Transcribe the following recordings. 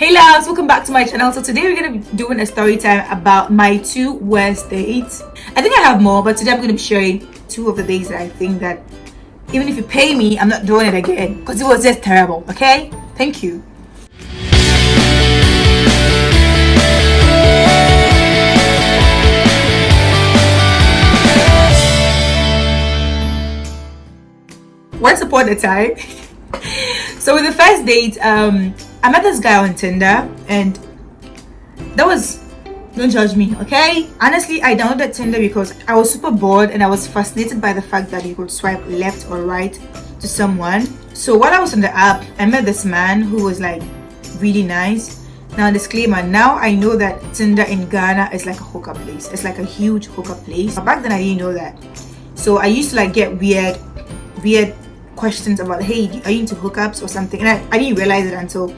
Hey loves, welcome back to my channel. So today we're going to be doing a story time about my 2 worst dates. I think I have more, but today I'm going to be sharing 2 of the days that I think that even if you pay me, I'm not doing it again because it was just terrible. Okay, thank you. Once upon a time, so with the first date, I met this guy on Tinder, and that was, don't judge me, okay? Honestly, I downloaded Tinder because I was super bored and I was fascinated by the fact that you could swipe left or right to someone. So while I was on the app, I met this man who was like really nice. Now disclaimer, now I know that Tinder in Ghana is like a hookup place. It's like a huge hookup place. But back then I didn't know that. So I used to like get weird questions about, hey, are you into hookups or something? And I didn't realize it until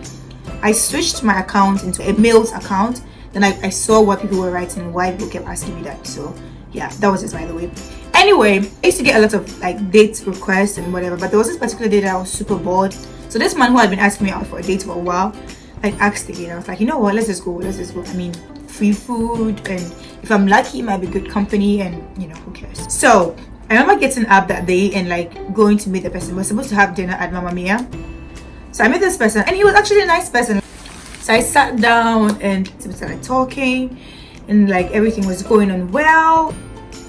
I switched my account into a male's account. Then I saw what people were writing and why people kept asking me that. So yeah, that was it, by the way. Anyway, I used to get a lot of like date requests and whatever, but there was this particular day that I was super bored. So this man who had been asking me out for a date for a while, like asked again. I was like, you know what, let's just go. I mean, free food, and if I'm lucky, it might be good company, and you know, who cares? So I remember getting up that day and like going to meet the person. We were supposed to have dinner at Mira. So I met this person and he was actually a nice person. So I sat down and we started talking and like everything was going on well.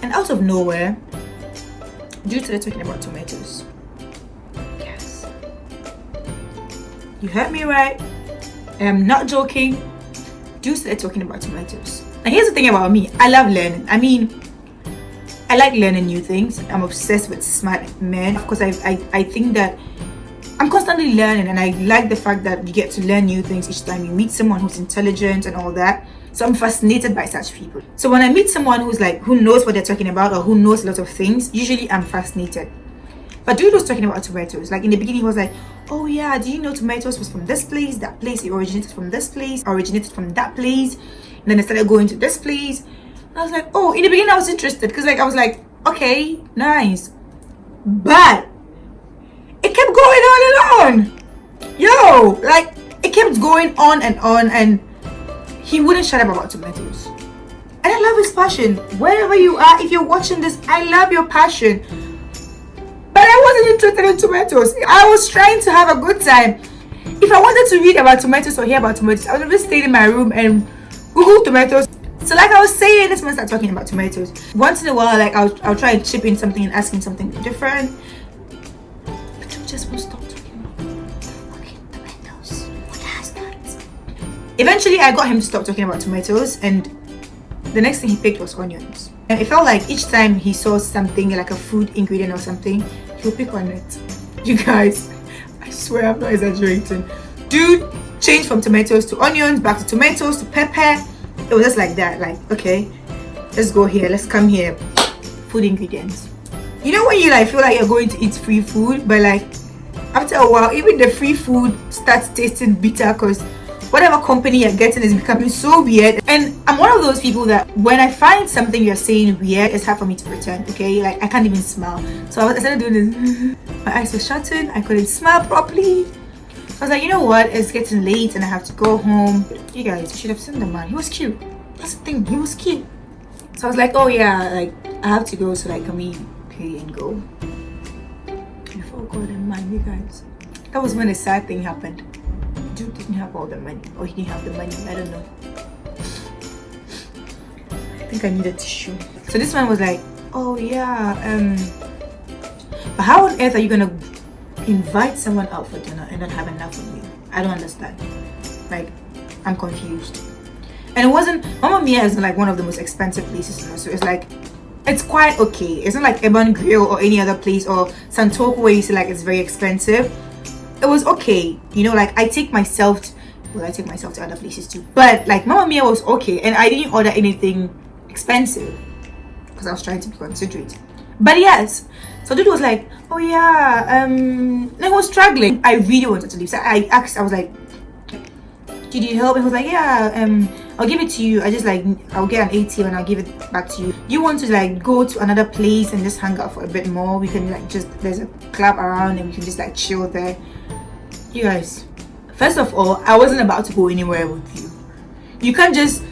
And out of nowhere, dude started talking about tomatoes. Yes. You heard me right. I'm not joking. Dude started talking about tomatoes. And here's the thing about me. I love learning. I mean, I like learning new things. I'm obsessed with smart men. Of course, I think that I'm constantly learning, and I like the fact that you get to learn new things each time you meet someone who's intelligent and all that. So I'm fascinated by such people. So when I meet someone who's like, who knows what they're talking about or who knows a lot of things, usually I'm fascinated. But dude was talking about tomatoes. Like in the beginning, he was like, oh yeah, do you know tomatoes was from this place, that place, it originated from this place, originated from that place, and then I started going to this place. I was like, oh, in the beginning I was interested because like I was like, okay, nice. But it kept going on and on. Yo, like it kept going on, and he wouldn't shut up about tomatoes. And I love his passion. Wherever you are, if you're watching this, I love your passion. But I wasn't interested in tomatoes. I was trying to have a good time. If I wanted to read about tomatoes or hear about tomatoes, I would have just stayed in my room and Google tomatoes. So like I was saying, this man started talking about tomatoes. Once in a while, like I'll try and chip in something and ask him something different. But you just won't stop talking about fucking tomatoes. What has that? Eventually, I got him to stop talking about tomatoes, and the next thing he picked was onions. And it felt like each time he saw something like a food ingredient or something, he would pick on it. You guys, I swear I'm not exaggerating. Dude changed from tomatoes to onions, back to tomatoes to pepper. It was just like that, like, okay, let's go here, let's come here. Food ingredients. You know when you like feel like you're going to eat free food, but like after a while, even the free food starts tasting bitter because whatever company you're getting is becoming so weird. And I'm one of those people that when I find something you're saying weird, it's hard for me to pretend, okay? Like I can't even smile. So I started doing this. My eyes were shutting, I couldn't smile properly. I was like, you know what, it's getting late and I have to go home. You guys, you should have seen the man. He was cute. That's the thing, he was cute. So I was like, oh yeah, like I have to go, so like can we pay and go? Before God and man, you guys. That was when the sad thing happened. Dude didn't have all the money, or he didn't have the money, I don't know. I think I need a tissue. So this man was like, oh yeah, but how on earth are you gonna invite someone out for dinner and not have enough of you? I don't understand. Like, I'm confused. And it wasn't, Mira is like one of the most expensive places, you know, so it's like, it's quite okay. It's not like Urban Grill or any other place or Santoko where you see like it's very expensive. It was okay, you know, like I take myself to other places too, but like Mira was okay, and I didn't order anything expensive because I was trying to be considerate. But yes, so dude was like, oh yeah, I was struggling. I really wanted to leave, so I asked, I was like, did you help? And he was like, yeah, I'll give it to you. I'll get an ATM and I'll give it back to you. You want to like go to another place and just hang out for a bit more? We can like there's a club around and we can just like chill there. You guys, First of all, I wasn't about to go anywhere with you. You can't just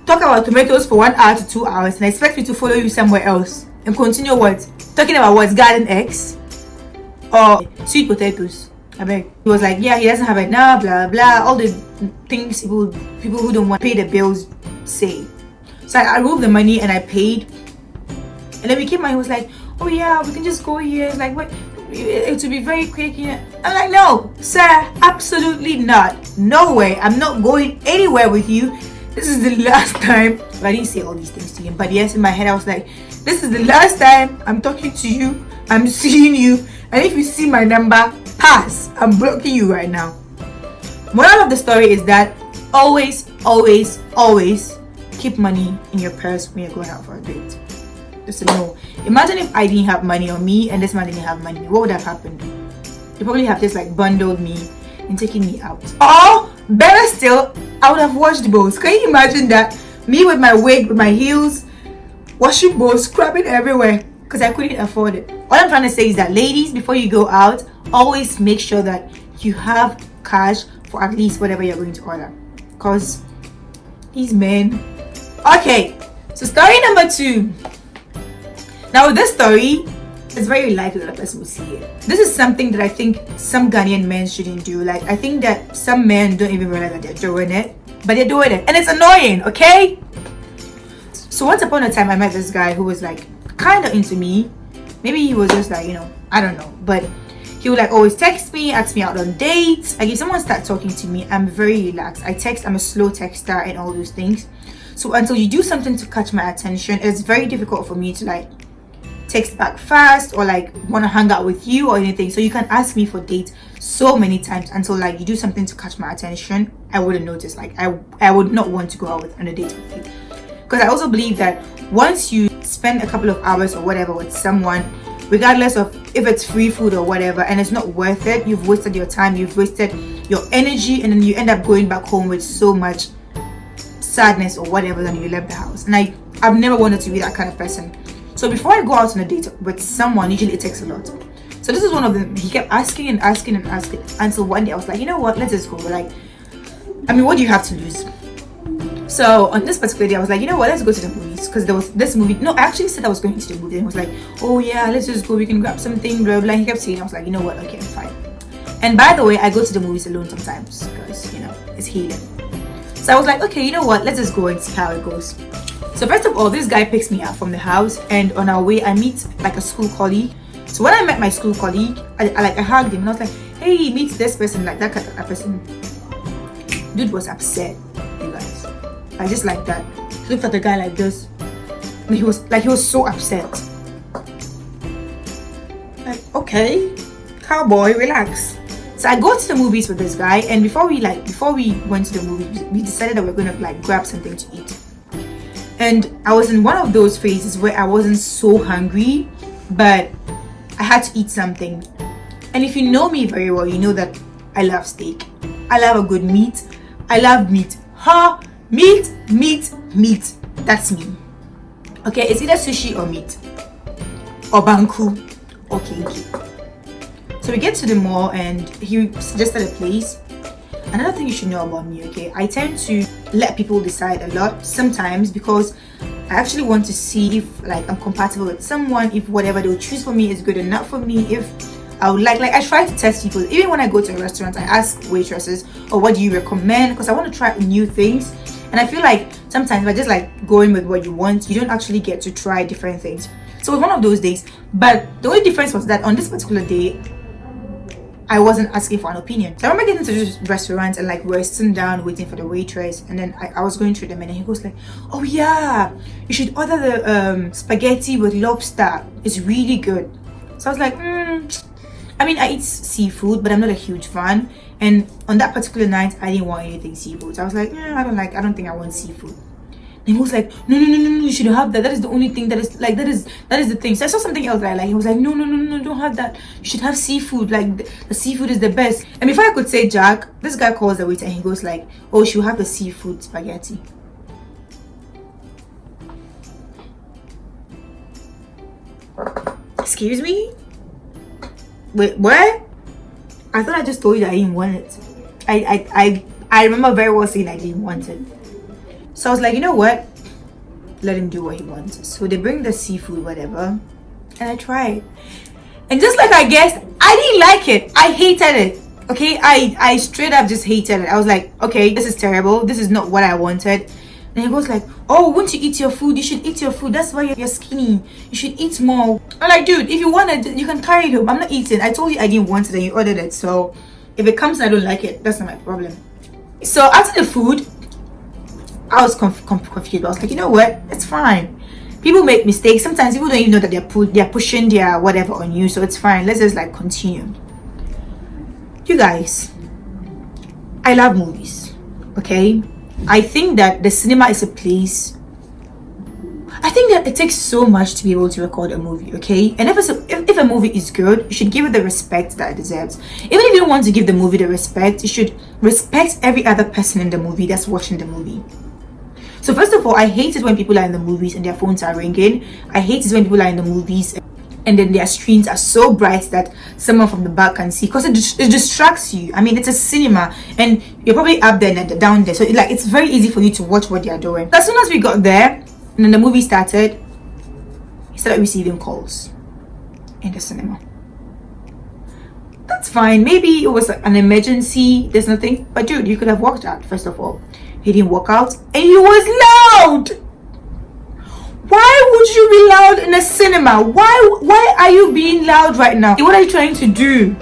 talk about tomatoes for 1 hour to 2 hours and expect me to follow you somewhere else and continue what? Talking about what? Garden eggs? Or sweet potatoes? I beg. He was like, yeah, he doesn't have it now, blah blah, all the things people who don't want to pay the bills say. So I rolled the money and I paid. And then we came and he was like, oh yeah, we can just go here. It's like, what? It would be very quick. Yeah. I'm like, no, sir, absolutely not. No way. I'm not going anywhere with you. This is the last time. But I didn't say all these things to him. But yes, in my head, I was like, this is the last time I'm talking to you. I'm seeing you. And if you see my number, pass. I'm blocking you right now. Moral of the story is that always, always, always keep money in your purse when you're going out for a date. Just a no. Imagine if I didn't have money on me and this man didn't have money. What would have happened? They probably have just like bundled me and taken me out. Or better still, I would have washed bowls. Can you imagine that? Me with my wig, with my heels, washing bowls, scrubbing everywhere because I couldn't afford it. All I'm trying to say is that ladies, before you go out, always make sure that you have cash for at least whatever you're going to order. Because these men. Okay, so story number 2. Now with this story, it's very likely that a person will see it. This is something that I think some Ghanaian men shouldn't do. Like, I think that some men don't even realize that they're doing it, but they're doing it, and it's annoying. Okay. So once upon a time, I met this guy who was like kind of into me. Maybe he was just like, you know, I don't know, but he would like always text me, ask me out on dates. Like if someone starts talking to me, I'm very relaxed. I'm a slow texter and all those things. So until you do something to catch my attention, it's very difficult for me to like text back fast or like want to hang out with you or anything. So you can ask me for dates so many times until like you do something to catch my attention. I wouldn't notice. Like I would not want to go out on a date with you, because I also believe that once you spend a couple of hours or whatever with someone, regardless of if it's free food or whatever, and it's not worth it, you've wasted your time, you've wasted your energy, and then you end up going back home with so much sadness or whatever when you left the house. And I've never wanted to be that kind of person. So before I go out on a date with someone, usually it takes a lot. So this is one of them. He kept asking and asking and asking until one day I was like, you know what, let's just go. Like, I mean, what do you have to lose? So on this particular day, I was like, you know what, let's go to the movies, because there was this movie. No, I actually said I was going to the movie, and he was like, oh yeah, let's just go, we can grab something, blah blah. He kept saying, I was like, you know what, okay, I'm fine. And by the way, I go to the movies alone sometimes because, you know, it's healing. So I was like, okay, you know what, let's just go and see how it goes. So first of all, this guy picks me up from the house, and on our way I meet like a school colleague. So when I met my school colleague, I hugged him and I was like, hey, meet this person, like that kind of person. Dude was upset, you guys. Like just like that. He looked at the guy like this. And he was so upset. Like, okay, cowboy, relax. So I go to the movies with this guy, and before we went to the movie, we decided that we are gonna like grab something to eat. And I was in one of those phases where I wasn't so hungry, but I had to eat something. And if you know me very well, you know that I love steak. I love a good meat. I love meat. Meat. That's me. Okay, it's either sushi or meat, or banku, or kinky. So we get to the mall and he suggested a place. Another thing you should know about me, okay, I tend to let people decide a lot sometimes, because I actually want to see if like I'm compatible with someone, if whatever they'll choose for me is good enough for me, if I would like I try to test people. Even when I go to a restaurant, I ask waitresses, or what do you recommend, because I want to try new things. And I feel like sometimes by just like going with what you want, you don't actually get to try different things. So it was one of those days, but the only difference was that on this particular day, I wasn't asking for an opinion. So I remember getting to this restaurant and like we're sitting down waiting for the waitress, and then I was going through the menu and he goes like, oh yeah, you should order the spaghetti with lobster. It's really good. So I was like, I mean, I eat seafood, but I'm not a huge fan. And on that particular night, I didn't want anything seafood. So I was like, I don't think I want seafood. And he was like, no, you should have that. That is the only thing that is like, that is the thing. So I saw something else that I like. He was like, no, don't have that. You should have seafood. Like the seafood is the best. And before I could say Jack, this guy calls the waiter and he goes like, oh, she'll have the seafood spaghetti. Excuse me? Wait, what? I thought I just told you that I didn't want it. I remember very well saying I didn't want it. So I was like, you know what? Let him do what he wants. So they bring the seafood, whatever, and I tried. And just like I guessed, I didn't like it. I hated it. Okay, I straight up just hated it. I was like, okay, this is terrible. This is not what I wanted. And he goes like, oh, won't you eat your food? You should eat your food. That's why you're skinny. You should eat more. I'm like, dude, if you want it, you can carry it home. I'm not eating. I told you I didn't want it and you ordered it. So if it comes and I don't like it, that's not my problem. So after the food, I was confused. I was like, you know what? It's fine. People make mistakes. Sometimes people don't even know that they're pushing their whatever on you. So it's fine. Let's just like continue. You guys, I love movies. Okay? I think that the cinema is a place. I think that it takes so much to be able to record a movie, okay? And if a movie is good, you should give it the respect that it deserves. Even if you don't want to give the movie the respect, you should respect every other person in the movie that's watching the movie. So first of all, I hate it when people are in the movies and their phones are ringing. I hate it when people are in the movies and then their screens are so bright that someone from the back can see, because it distracts you. I mean, it's a cinema and you're probably up there and down there, so it's very easy for you to watch what they're doing. As soon as we got there and then the movie started, he started receiving calls in the cinema. That's fine. Maybe it was an emergency, there's nothing, but dude, you could have walked out. First of all, he didn't walk out and he was loud. Why would you be loud in a cinema? Why are you being loud right now? What are you trying to do?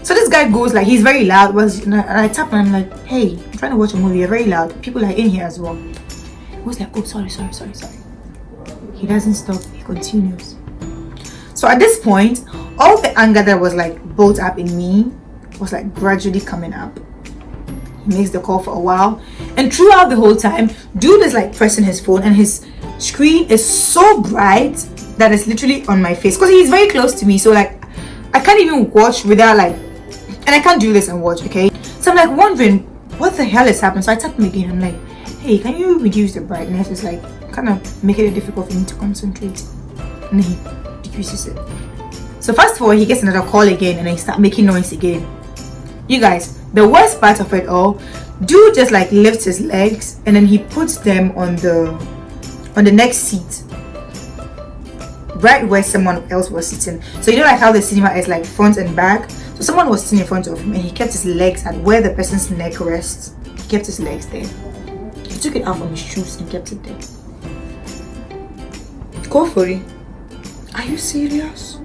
So this guy goes like, he's very loud. And I tap and I'm like, hey, I'm trying to watch a movie. You're very loud. People are in here as well. He was like, oh, sorry. He doesn't stop. He continues. So at this point, all the anger that was like built up in me was like gradually coming up. He makes the call for a while. And throughout the whole time, dude is like pressing his phone and his screen is so bright that it's literally on my face, because he's very close to me, so like I can't even watch without like, and I can't do this and watch, okay? So I'm like wondering what the hell is happening. So I tap him again. I'm like, hey, can you reduce the brightness? It's like kind of making it difficult for me to concentrate. And he decreases it. So fast forward, he gets another call again and he starts making noise again. You guys, the worst part of it all, dude just like lifts his legs and then he puts them on the next seat, right where someone else was sitting. So you know like how the cinema is like front and back, so someone was sitting in front of him and he kept his legs at where the person's neck rests. He kept his legs there. He took it out from his shoes and kept it there. Go for it. Are you serious?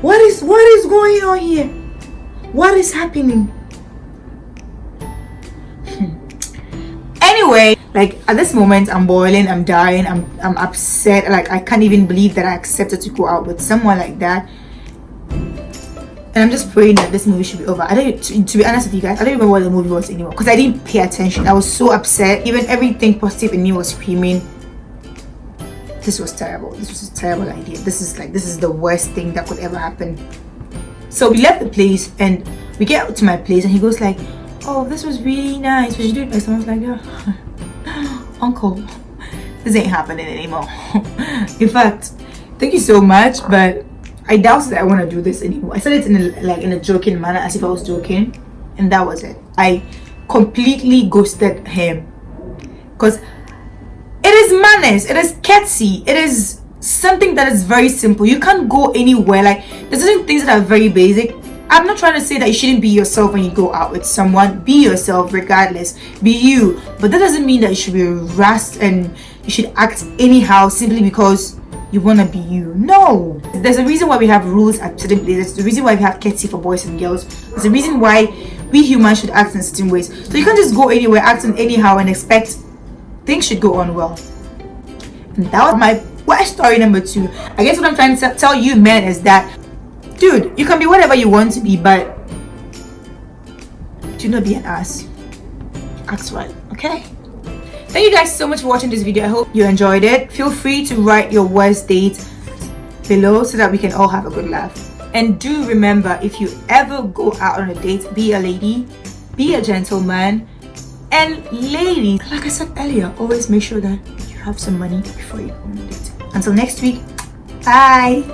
What is going on here? What is happening? Anyway, like at this moment I'm boiling, I'm dying, I'm upset. Like I can't even believe that I accepted to go out with someone like that. And I'm just praying that this movie should be over. I don't, to be honest with you guys, I don't remember what the movie was anymore, because I didn't pay attention. I was so upset. Even everything positive in me was screaming, this was terrible. This was a terrible idea. This is the worst thing that could ever happen. So we left the place and we get to my place and he goes like, oh, this was really nice. We should do it next time. I was like, yeah, uncle, this ain't happening anymore. In fact, thank you so much, but I doubt that I want to do this anymore. I said it in a joking manner, as if I was joking, and that was it. I completely ghosted him, because it is manners, it is courtesy, it is something that is very simple. You can't go anywhere. Like there's certain things that are very basic. I'm not trying to say that you shouldn't be yourself when you go out with someone. Be yourself regardless. Be you. But that doesn't mean that you should be harassed and you should act anyhow simply because you want to be you. No. There's a reason why we have rules at certain places. There's the reason why we have courtesy for boys and girls. There's a reason why we humans should act in certain ways. So you can't just go anywhere acting anyhow and expect things should go on well. And that was my worst story number 2. I guess what I'm trying to tell you men is that, dude, you can be whatever you want to be, but do not be an ass. Act right, okay? Thank you guys so much for watching this video. I hope you enjoyed it. Feel free to write your worst date below so that we can all have a good laugh. And do remember, if you ever go out on a date, be a lady, be a gentleman, and ladies, like I said earlier, always make sure that you have some money before you go on a date. Until next week, bye.